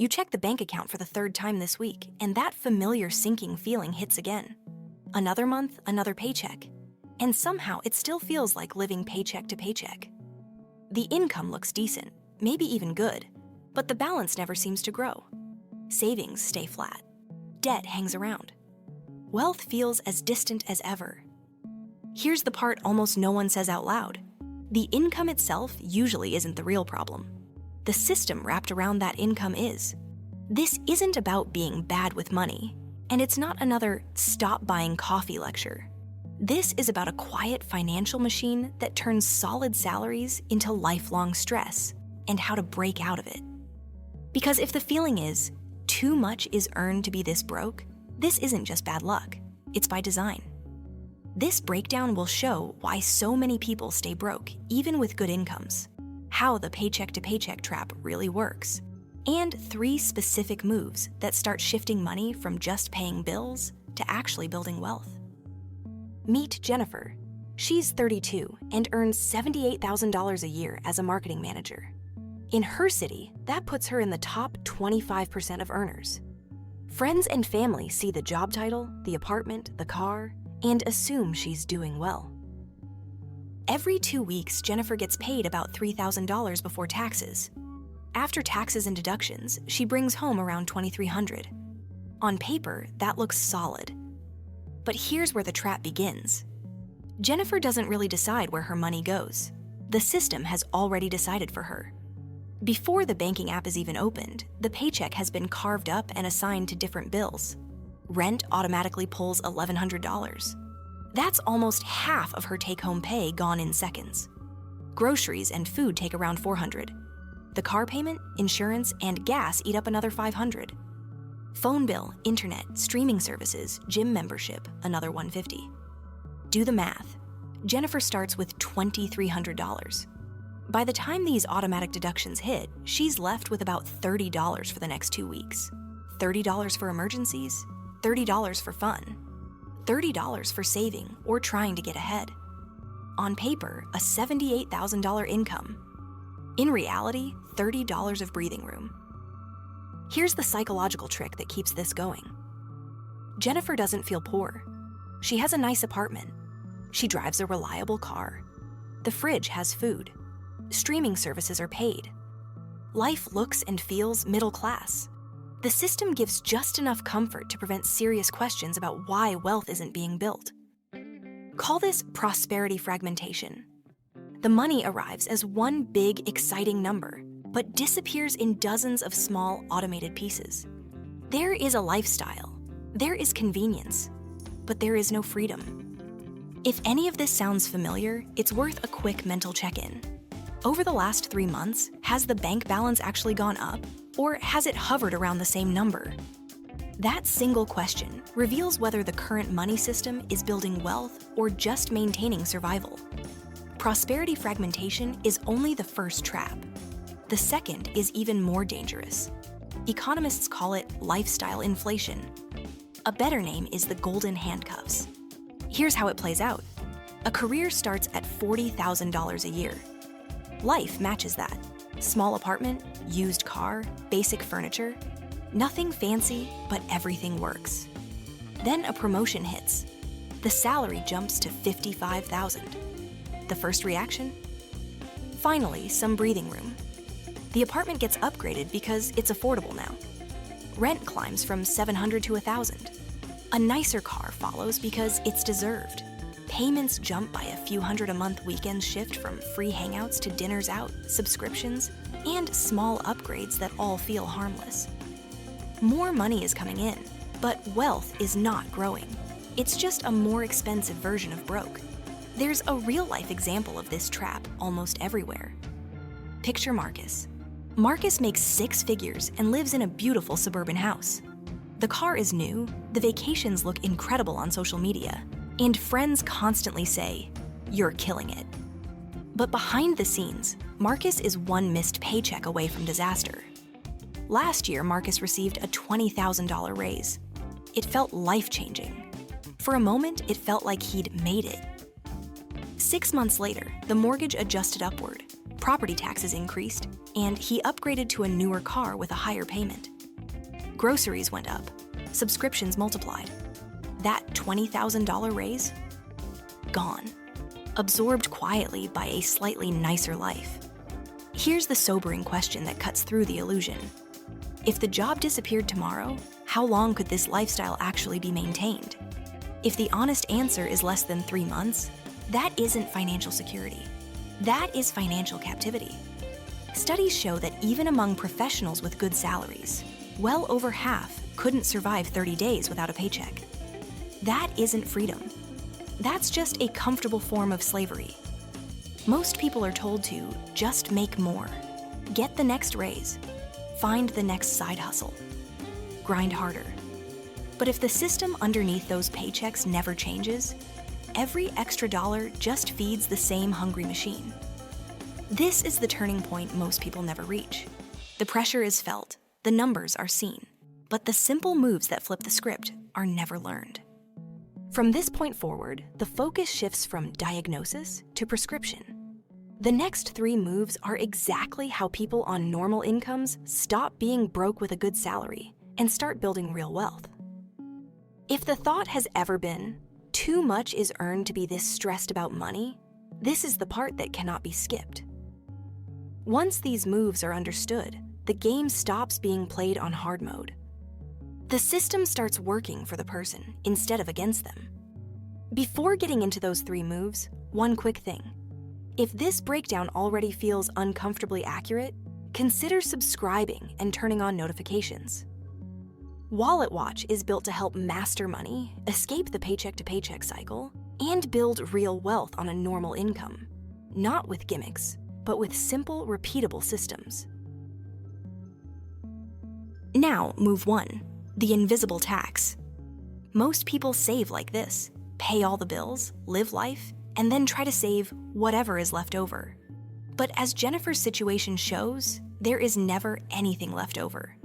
You check the bank account for the third time this week, and that familiar sinking feeling hits again. Another month, another paycheck. And somehow it still feels like living paycheck to paycheck. The income looks decent, maybe even good, but the balance never seems to grow. Savings stay flat. Debt hangs around. Wealth feels as distant as ever. Here's the part almost no one says out loud. The income itself usually isn't the real problem. The system wrapped around that income is. This isn't about being bad with money, and it's not another stop buying coffee lecture. This is about a quiet financial machine that turns solid salaries into lifelong stress and how to break out of it. Because if the feeling is, too much is earned to be this broke, this isn't just bad luck, it's by design. This breakdown will show why so many people stay broke, even with good incomes, how the paycheck-to-paycheck trap really works, and 3 specific moves that start shifting money from just paying bills to actually building wealth. Meet Jennifer. She's 32 and earns $78,000 a year as a marketing manager. In her city, that puts her in the top 25% of earners. Friends and family see the job title, the apartment, the car, and assume she's doing well. Every 2 weeks, Jennifer gets paid about $3,000 before taxes. After taxes and deductions, she brings home around $2,300. On paper, that looks solid. But here's where the trap begins. Jennifer doesn't really decide where her money goes. The system has already decided for her. Before the banking app is even opened, the paycheck has been carved up and assigned to different bills. Rent automatically pulls $1,100. That's almost half of her take-home pay gone in seconds. Groceries and food take around $400. The car payment, insurance, and gas eat up another $500. Phone bill, internet, streaming services, gym membership, another $150. Do the math. Jennifer starts with $2,300. By the time these automatic deductions hit, she's left with about $30 for the next 2 weeks. $30 for emergencies, $30 for fun, $30 for saving or trying to get ahead. On paper, a $78,000 income. In reality, $30 of breathing room. Here's the psychological trick that keeps this going. Jennifer doesn't feel poor. She has a nice apartment. She drives a reliable car. The fridge has food. Streaming services are paid. Life looks and feels middle class. The system gives just enough comfort to prevent serious questions about why wealth isn't being built. Call this prosperity fragmentation. The money arrives as one big, exciting number, but disappears in dozens of small, automated pieces. There is a lifestyle, there is convenience, but there is no freedom. If any of this sounds familiar, it's worth a quick mental check-in. Over the last 3 months, has the bank balance actually gone up, or has it hovered around the same number? That single question reveals whether the current money system is building wealth or just maintaining survival. Prosperity fragmentation is only the first trap. The second is even more dangerous. Economists call it lifestyle inflation. A better name is the golden handcuffs. Here's how it plays out. A career starts at $40,000 a year. Life matches that. Small apartment, used car, basic furniture. Nothing fancy, but everything works. Then a promotion hits. The salary jumps to $55,000. The first reaction? Finally, some breathing room. The apartment gets upgraded because it's affordable now. Rent climbs from $700 to $1,000. A nicer car follows because it's deserved. Payments jump by a few hundred a month. Weekends shift from free hangouts to dinners out, subscriptions, and small upgrades that all feel harmless. More money is coming in, but wealth is not growing. It's just a more expensive version of broke. There's a real-life example of this trap almost everywhere. Picture Marcus. Marcus makes 6 figures and lives in a beautiful suburban house. The car is new, the vacations look incredible on social media, and friends constantly say, "You're killing it." But behind the scenes, Marcus is one missed paycheck away from disaster. Last year, Marcus received a $20,000 raise. It felt life-changing. For a moment, it felt like he'd made it. 6 months later, the mortgage adjusted upward. Property taxes increased, and he upgraded to a newer car with a higher payment. Groceries went up, subscriptions multiplied. That $20,000 raise? Gone. Absorbed quietly by a slightly nicer life. Here's the sobering question that cuts through the illusion. If the job disappeared tomorrow, how long could this lifestyle actually be maintained? If the honest answer is less than 3 months, that isn't financial security. That is financial captivity. Studies show that even among professionals with good salaries, well over half couldn't survive 30 days without a paycheck. That isn't freedom. That's just a comfortable form of slavery. Most people are told to just make more, get the next raise, find the next side hustle, grind harder. But if the system underneath those paychecks never changes, every extra dollar just feeds the same hungry machine. This is the turning point most people never reach. The pressure is felt, the numbers are seen, but the simple moves that flip the script are never learned. From this point forward, the focus shifts from diagnosis to prescription. The next 3 moves are exactly how people on normal incomes stop being broke with a good salary and start building real wealth. If the thought has ever been, too much is earned to be this stressed about money, this is the part that cannot be skipped. Once these moves are understood, the game stops being played on hard mode. The system starts working for the person instead of against them. Before getting into those 3 moves, one quick thing. If this breakdown already feels uncomfortably accurate, consider subscribing and turning on notifications. Wallet Watch is built to help master money, escape the paycheck-to-paycheck cycle, and build real wealth on a normal income. Not with gimmicks, but with simple, repeatable systems. Now, move 1, the invisible tax. Most people save like this, pay all the bills, live life, and then try to save whatever is left over. But as Jennifer's situation shows, there is never anything left over.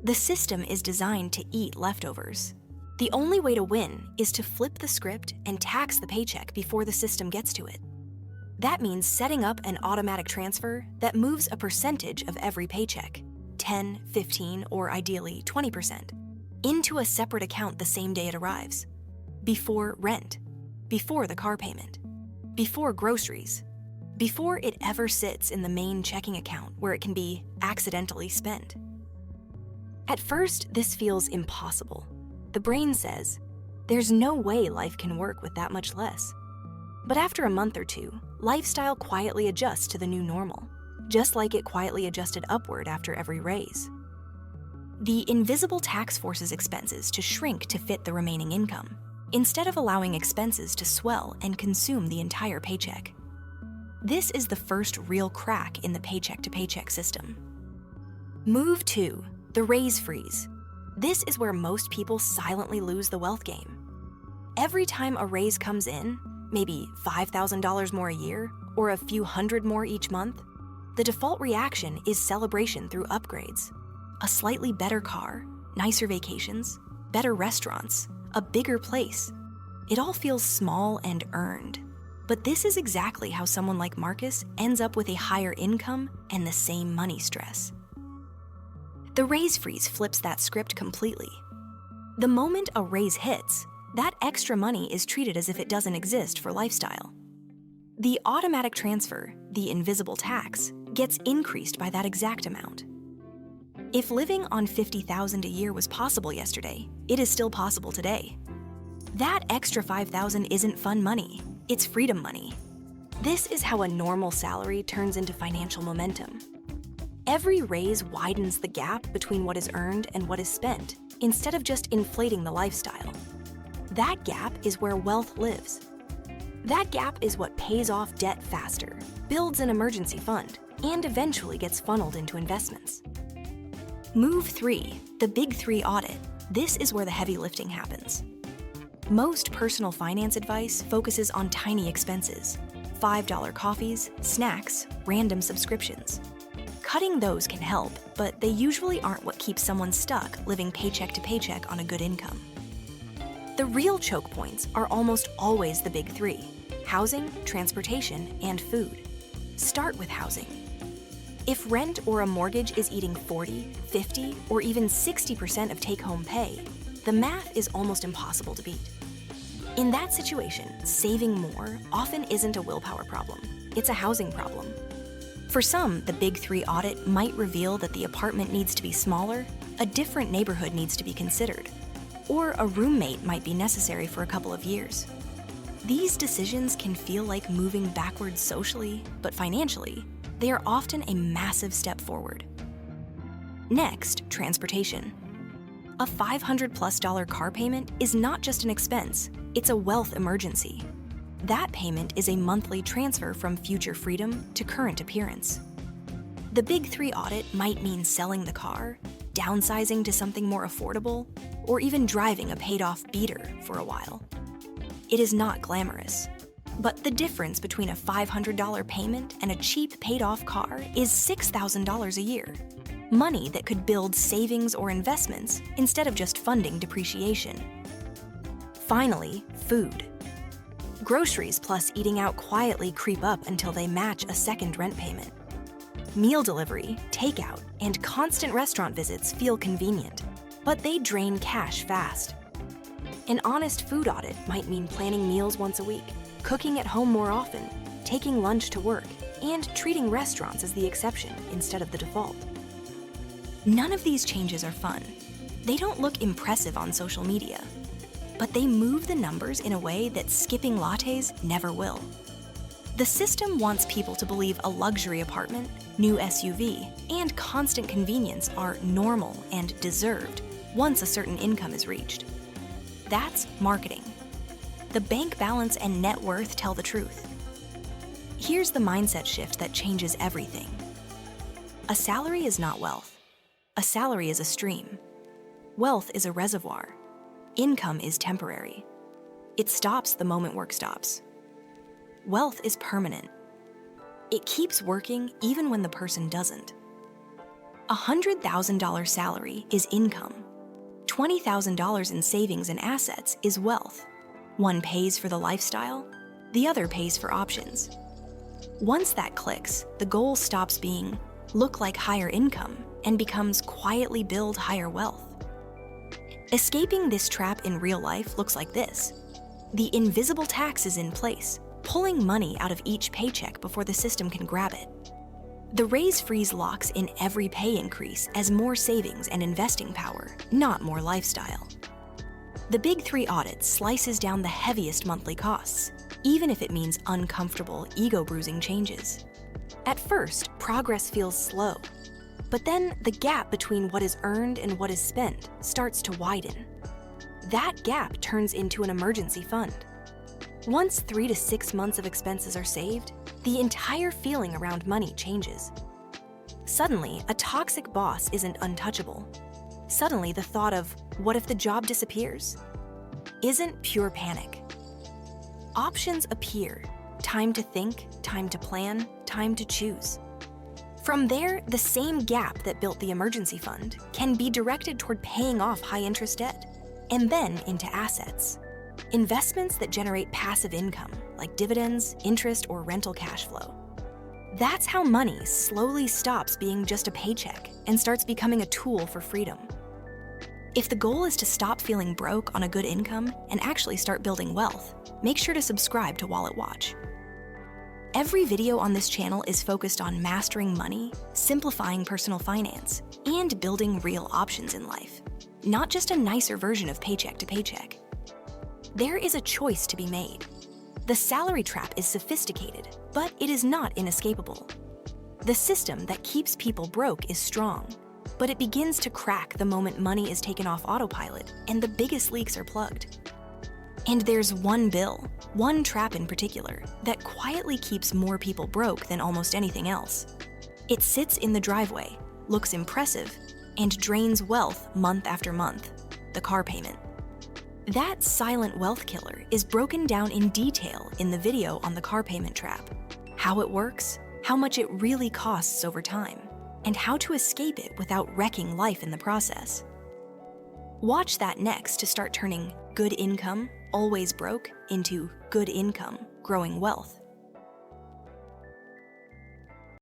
The system is designed to eat leftovers. The only way to win is to flip the script and tax the paycheck before the system gets to it. That means setting up an automatic transfer that moves a percentage of every paycheck, 10, 15, or ideally 20%, into a separate account the same day it arrives. Before rent, before the car payment, before groceries, before it ever sits in the main checking account where it can be accidentally spent. At first, this feels impossible. The brain says, there's no way life can work with that much less. But after a month or 2, lifestyle quietly adjusts to the new normal, just like it quietly adjusted upward after every raise. The invisible tax forces expenses to shrink to fit the remaining income, instead of allowing expenses to swell and consume the entire paycheck. This is the first real crack in the paycheck-to-paycheck system. Move 2, the raise freeze. This is where most people silently lose the wealth game. Every time a raise comes in, maybe $5,000 more a year, or a few hundred more each month, the default reaction is celebration through upgrades. A slightly better car, nicer vacations, better restaurants, a bigger place. It all feels small and earned. But this is exactly how someone like Marcus ends up with a higher income and the same money stress. The raise freeze flips that script completely. The moment a raise hits, that extra money is treated as if it doesn't exist for lifestyle. The automatic transfer, the invisible tax, gets increased by that exact amount. If living on $50,000 a year was possible yesterday, it is still possible today. That extra $5,000 isn't fun money, it's freedom money. This is how a normal salary turns into financial momentum. Every raise widens the gap between what is earned and what is spent, instead of just inflating the lifestyle. That gap is where wealth lives. That gap is what pays off debt faster, builds an emergency fund, and eventually gets funneled into investments. Move 3, the Big 3 audit. This is where the heavy lifting happens. Most personal finance advice focuses on tiny expenses, $5 coffees, snacks, random subscriptions. Cutting those can help, but they usually aren't what keeps someone stuck living paycheck to paycheck on a good income. The real choke points are almost always the Big 3: housing, transportation, and food. Start with housing. If rent or a mortgage is eating 40, 50, or even 60% of take-home pay, the math is almost impossible to beat. In that situation, saving more often isn't a willpower problem. It's a housing problem. For some, the Big Three audit might reveal that the apartment needs to be smaller, a different neighborhood needs to be considered, or a roommate might be necessary for a couple of years. These decisions can feel like moving backwards socially, but financially, they are often a massive step forward. Next, transportation. A $500+ car payment is not just an expense, it's a wealth emergency. That payment is a monthly transfer from future freedom to current appearance. The Big Three audit might mean selling the car, downsizing to something more affordable, or even driving a paid-off beater for a while. It is not glamorous, but the difference between a $500 payment and a cheap paid-off car is $6,000 a year. Money that could build savings or investments instead of just funding depreciation. Finally, food. Groceries plus eating out quietly creep up until they match a second rent payment. Meal delivery, takeout, and constant restaurant visits feel convenient, but they drain cash fast. An honest food audit might mean planning meals once a week, cooking at home more often, taking lunch to work, and treating restaurants as the exception instead of the default. None of these changes are fun. They don't look impressive on social media, but they move the numbers in a way that skipping lattes never will. The system wants people to believe a luxury apartment, new SUV, and constant convenience are normal and deserved once a certain income is reached. That's marketing. The bank balance and net worth tell the truth. Here's the mindset shift that changes everything. A salary is not wealth. A salary is a stream. Wealth is a reservoir. Income is temporary. It stops the moment work stops. Wealth is permanent. It keeps working even when the person doesn't. A $100,000 salary is income. $20,000 in savings and assets is wealth. One pays for the lifestyle, the other pays for options. Once that clicks, the goal stops being look like higher income and becomes quietly build higher wealth. Escaping this trap in real life looks like this. The invisible tax is in place, pulling money out of each paycheck before the system can grab it. The raise freeze locks in every pay increase as more savings and investing power, not more lifestyle. The Big Three audit slices down the heaviest monthly costs, even if it means uncomfortable, ego-bruising changes. At first, progress feels slow, but then the gap between what is earned and what is spent starts to widen. That gap turns into an emergency fund. Once 3 to 6 months of expenses are saved, the entire feeling around money changes. Suddenly, a toxic boss isn't untouchable. Suddenly, the thought of, what if the job disappears? Isn't pure panic. Options appear. Time to think, time to plan, time to choose. From there, the same gap that built the emergency fund can be directed toward paying off high-interest debt, and then into assets. Investments that generate passive income, like dividends, interest, or rental cash flow. That's how money slowly stops being just a paycheck and starts becoming a tool for freedom. If the goal is to stop feeling broke on a good income and actually start building wealth, make sure to subscribe to Wallet Watch. Every video on this channel is focused on mastering money, simplifying personal finance, and building real options in life, not just a nicer version of paycheck to paycheck. There is a choice to be made. The salary trap is sophisticated, but it is not inescapable. The system that keeps people broke is strong, but it begins to crack the moment money is taken off autopilot and the biggest leaks are plugged. And there's one bill, one trap in particular, that quietly keeps more people broke than almost anything else. It sits in the driveway, looks impressive, and drains wealth month after month: the car payment. That silent wealth killer is broken down in detail in the video on the car payment trap. How it works, how much it really costs over time, and how to escape it without wrecking life in the process. Watch that next to start turning good income, always broke, into good income, growing wealth.